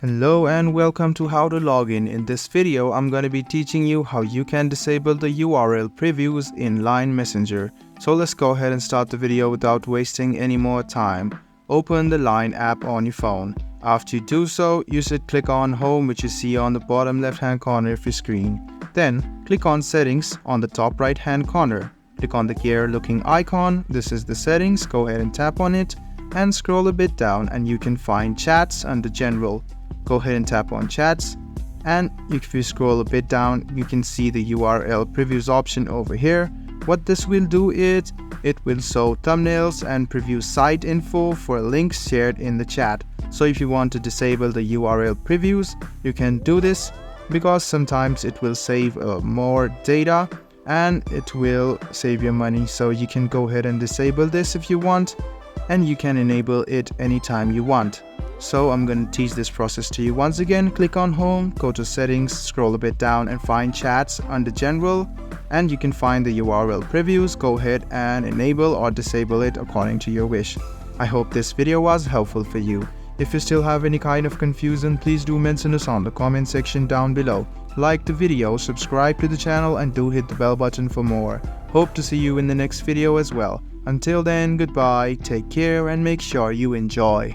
Hello and welcome to How to Login. In this video, I'm going to be teaching you how you can disable the URL previews in Line Messenger. So let's go ahead and start the video without wasting any more time. Open the Line app on your phone. After you do so, you should click on Home, which you see on the bottom left hand corner of your screen. Then click on Settings on the top right hand corner. Click on the gear looking icon. This is the settings. Go ahead and tap on it and scroll a bit down and you can find Chats under General. Go ahead and tap on Chats, and if you scroll a bit down you can see the URL previews option over here. What this will do is it will show thumbnails and preview site info for links shared in the chat. So if you want to disable the URL previews, you can do this because sometimes it will save more data and it will save your money. So you can go ahead and disable this if you want, and you can enable it anytime you want. So I'm going to teach this process to you once again. Click on Home, go to Settings, scroll a bit down and find Chats under General, and you can find the URL previews. Go ahead and enable or disable it according to your wish. I hope this video was helpful for you. If you still have any kind of confusion, please do mention us on the comment section down below. Like the video, subscribe to the channel and do hit the bell button for more. Hope to see you in the next video as well. Until then, goodbye, take care and make sure you enjoy.